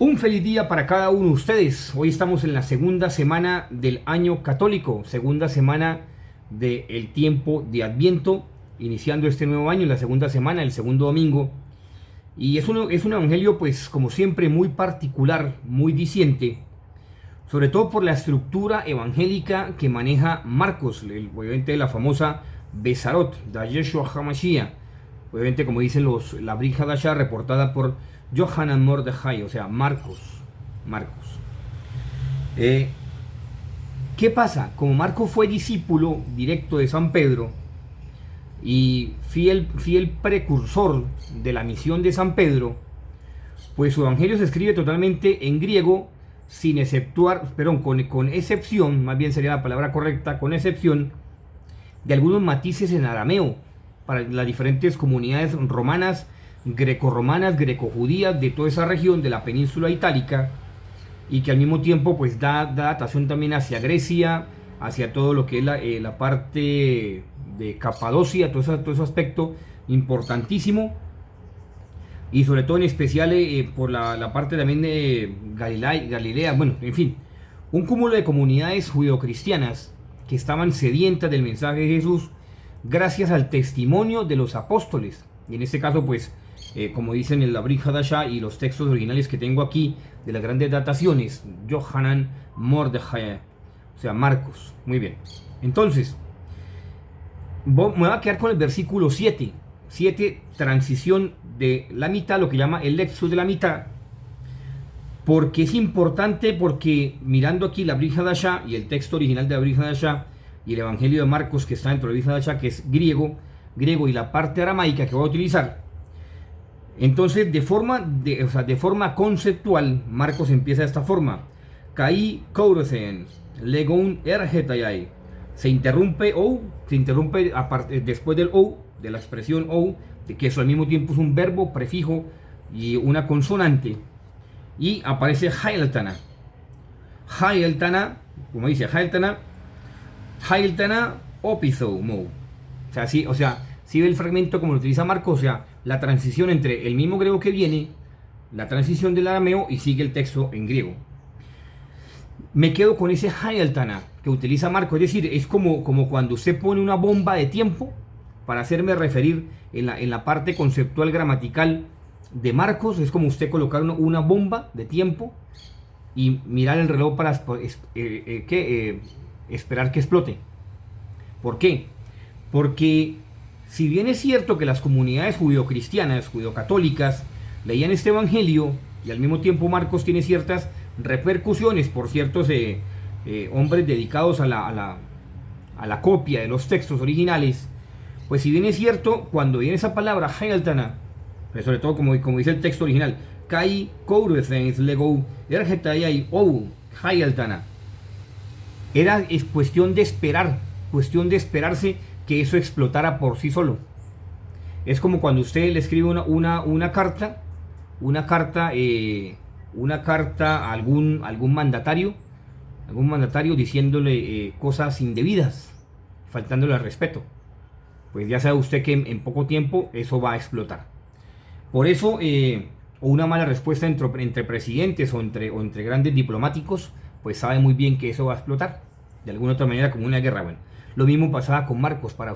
Un feliz día para cada uno de ustedes. Hoy estamos en la segunda semana del año católico, segunda semana del tiempo de Adviento, iniciando este nuevo año, la segunda semana, el segundo domingo. Y es un evangelio, pues, como siempre, muy particular, muy diciente, sobre todo por la estructura evangélica que maneja Marcos, obviamente la famosa Besarot, de Yeshua HaMashiach, obviamente como dicen la Brit Hadashah, reportada por Yohanan Mordechai, o sea, Marcos. ¿Qué pasa? Como Marcos fue discípulo directo de San Pedro y fiel precursor de la misión de San Pedro, pues su evangelio se escribe totalmente en griego, sin exceptuar, perdón, con excepción, más bien sería la palabra correcta, con excepción de algunos matices en arameo para las diferentes comunidades romanas, grecorromanas, grecojudías de toda esa región de la península itálica, y que al mismo tiempo pues da datación también hacia Grecia, hacia todo lo que es la parte de Capadocia, todo ese aspecto importantísimo, y sobre todo en especial por la parte también de Galilea, bueno, en fin, un cúmulo de comunidades judeocristianas que estaban sedientas del mensaje de Jesús gracias al testimonio de los apóstoles. Y en este caso, pues, como dicen en la Brit Hadashah y los textos originales que tengo aquí de las grandes dataciones, Yohanan Mordechai, o sea, Marcos. Muy bien. Entonces, me voy a quedar con el versículo 7. 7, transición de la mitad, lo que llama el Lexus de la mitad, porque es importante, porque mirando aquí la Brit Hadashah y el texto original de la Brit Hadashah y el Evangelio de Marcos que está dentro de la Brit Hadashah, que es griego y la parte aramaica que voy a utilizar, entonces de forma conceptual Marcos empieza de esta forma: Kai Kouresen Legon Ergetayai. Se interrumpe después del O, de la expresión O, de que eso al mismo tiempo es un verbo, prefijo y una consonante, y aparece Hailtana. Hailtana, como dice Hailtana Opizo Mo. O sea, si ve el fragmento como lo utiliza Marcos, o sea, la transición entre el mismo griego que viene, la transición del arameo, y sigue el texto en griego. Me quedo con ese Hailtana que utiliza Marcos, es decir, es como cuando usted pone una bomba de tiempo, para hacerme referir en la parte conceptual gramatical de Marcos. Es como usted colocar una bomba de tiempo y mirar el reloj para esperar que explote. ¿Por qué? Porque si bien es cierto que las comunidades judeocristianas, judeocatólicas, leían este evangelio, y al mismo tiempo Marcos tiene ciertas repercusiones por ciertos hombres dedicados a la copia de los textos originales, pues si bien es cierto, cuando viene esa palabra Hailtana, pues sobre todo como dice el texto original, Kai Kouresen Lego Ergetayai O Hailtana, es cuestión de esperarse que eso explotara por sí solo. Es como cuando usted le escribe una carta a algún mandatario diciéndole cosas indebidas, faltándole al respeto. Pues ya sabe usted que en poco tiempo eso va a explotar. Por eso, una mala respuesta entre presidentes o entre grandes diplomáticos, pues sabe muy bien que eso va a explotar de alguna otra manera, como una guerra. Bueno, lo mismo pasaba con Marcos, para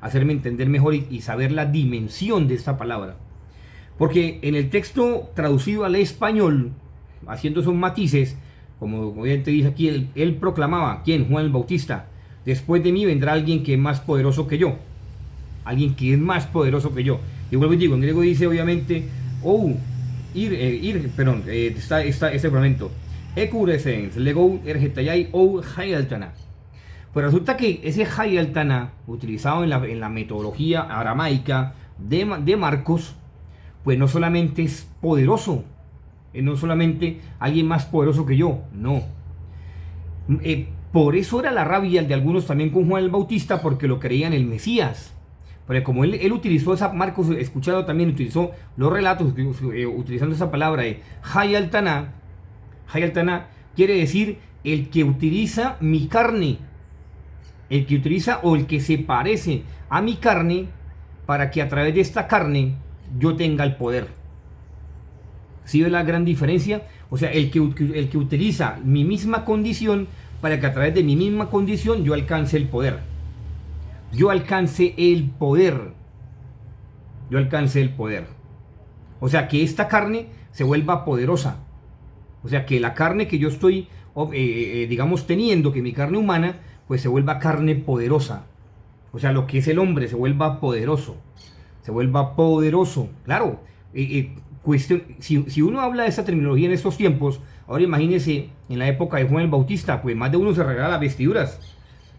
hacerme entender mejor y saber la dimensión de esta palabra. Porque en el texto traducido al español, haciendo esos matices, como te dice aquí, él proclamaba: ¿quién? Juan el Bautista. Después de mí vendrá alguien que es más poderoso que yo. Y vuelvo y digo, en griego dice obviamente, está este fragmento. Ekuresens, lego ergetayai ou Hailtana. Pues resulta que ese Hailtana, utilizado en la metodología aramaica de Marcos, pues no solamente es poderoso, no solamente alguien más poderoso que yo, no. Por eso era la rabia de algunos también con Juan el Bautista, porque lo creían el Mesías. Pero como él utilizó Marcos, escuchado también, utilizó los relatos, utilizando esa palabra de Hailtana. Hailtana quiere decir el que utiliza mi carne, el que utiliza o el que se parece a mi carne, para que a través de esta carne yo tenga el poder. ¿Sí ve la gran diferencia? O sea, el que utiliza mi misma condición para que a través de mi misma condición yo alcance el poder. Yo alcance el poder. Yo alcance el poder. O sea, que esta carne se vuelva poderosa. O sea, que la carne que yo estoy, digamos, teniendo, que mi carne humana, pues se vuelva carne poderosa. O sea, lo que es el hombre se vuelva poderoso. Se vuelva poderoso. Claro, si uno habla de esta terminología en estos tiempos, ahora imagínese en la época de Juan el Bautista, pues más de uno se regala las vestiduras.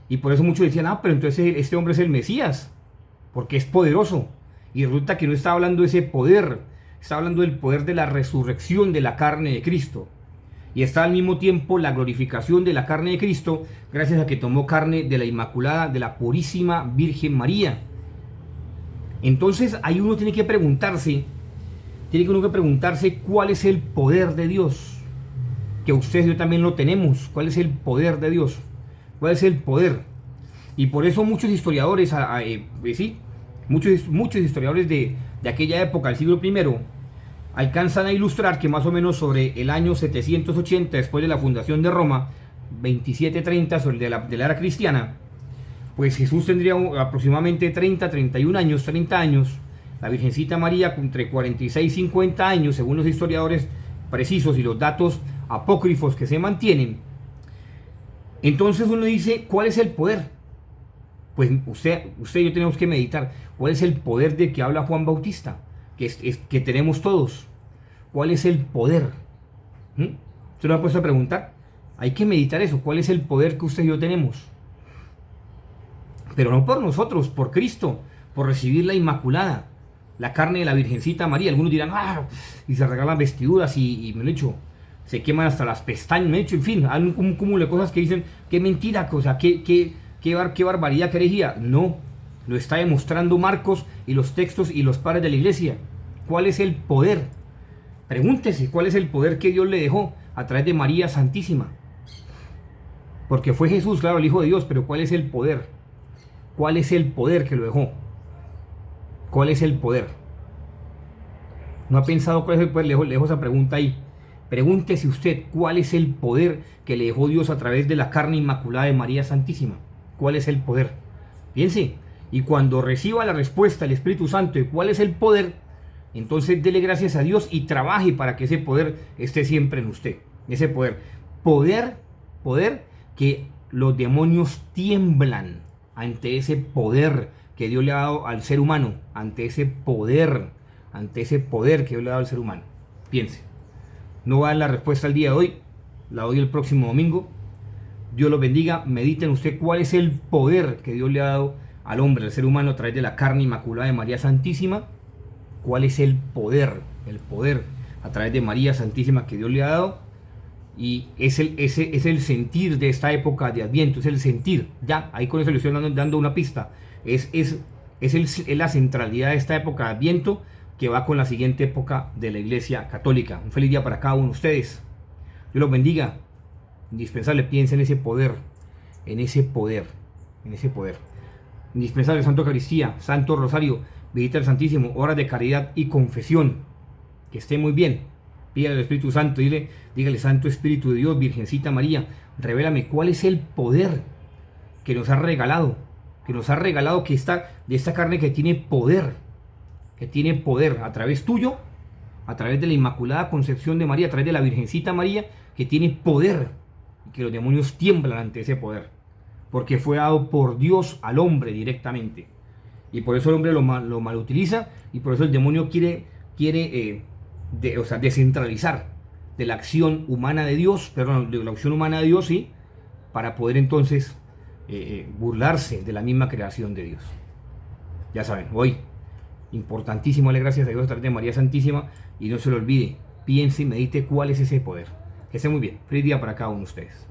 Y por eso muchos decían, pero entonces este hombre es el Mesías, porque es poderoso. Y resulta que no está hablando de ese poder, está hablando del poder de la resurrección de la carne de Cristo. Y está al mismo tiempo la glorificación de la carne de Cristo, gracias a que tomó carne de la Inmaculada, de la Purísima Virgen María. Entonces ahí uno tiene que preguntarse cuál es el poder de Dios. Que ustedes y yo también lo tenemos. ¿Cuál es el poder de Dios? ¿Cuál es el poder? Y por eso muchos historiadores, muchos historiadores de aquella época, del siglo I, alcanzan a ilustrar que más o menos sobre el año 780, después de la fundación de Roma, 2730, sobre de la era cristiana, pues Jesús tendría aproximadamente 30 años, la Virgencita María entre 46 y 50 años, según los historiadores precisos y los datos apócrifos que se mantienen. Entonces uno dice, ¿cuál es el poder? Pues usted y yo tenemos que meditar, ¿cuál es el poder de que habla Juan Bautista? Que tenemos todos. ¿Cuál es el poder? ¿Usted lo ha puesto a preguntar? Hay que meditar eso, ¿cuál es el poder que usted y yo tenemos? Pero no por nosotros, por Cristo, por recibir la Inmaculada, la carne de la Virgencita María. Algunos dirán, y se regalan vestiduras y me lo he hecho, se queman hasta las pestañas, me he hecho, en fin, hay un cúmulo de cosas que dicen, qué mentira, qué barbaridad, qué herejía. No, lo está demostrando Marcos y los textos y los padres de la iglesia. ¿Cuál es el poder? Pregúntese, ¿cuál es el poder que Dios le dejó a través de María Santísima? Porque fue Jesús, claro, el Hijo de Dios, pero ¿cuál es el poder? ¿Cuál es el poder que lo dejó? ¿Cuál es el poder? ¿No ha pensado cuál es el poder? Le dejo esa pregunta ahí. Pregúntese usted, ¿cuál es el poder que le dejó Dios a través de la carne inmaculada de María Santísima? ¿Cuál es el poder? Piense, y cuando reciba la respuesta del Espíritu Santo de cuál es el poder, entonces dele gracias a Dios y trabaje para que ese poder esté siempre en usted. Ese poder. Poder que los demonios tiemblan ante ese poder que Dios le ha dado al ser humano, ante ese poder que Dios le ha dado al ser humano. Piense. No va a dar la respuesta el día de hoy, la doy el próximo domingo. Dios los bendiga, mediten usted cuál es el poder que Dios le ha dado al hombre, al ser humano, a través de la carne inmaculada de María Santísima. ¿Cuál es el poder a través de María Santísima que Dios le ha dado? Y es el sentir de esta época de Adviento, es el sentir. Ya, ahí con eso le estoy dando una pista. Es la centralidad de esta época de Adviento, que va con la siguiente época de la Iglesia Católica. Un feliz día para cada uno de ustedes. Dios los bendiga. Indispensable, piensa en ese poder. Indispensable, Santa Eucaristía, Santo Rosario, visita al Santísimo, horas de caridad y confesión. Que esté muy bien. Pídale al Espíritu Santo, dígale, Santo Espíritu de Dios, Virgencita María, revélame cuál es el poder que nos ha regalado, de esta carne que tiene poder a través tuyo, a través de la Inmaculada Concepción de María, a través de la Virgencita María, que tiene poder, y que los demonios tiemblan ante ese poder, porque fue dado por Dios al hombre directamente, y por eso el hombre lo malutiliza, y por eso el demonio quiere descentralizar de la acción humana de Dios, de la acción humana de Dios, sí, para poder entonces burlarse de la misma creación de Dios. Ya saben, hoy importantísimo darle gracias a Dios a través de María Santísima, y no se lo olvide, piense y medite cuál es ese poder. Que esté muy bien. Feliz día para cada uno de ustedes.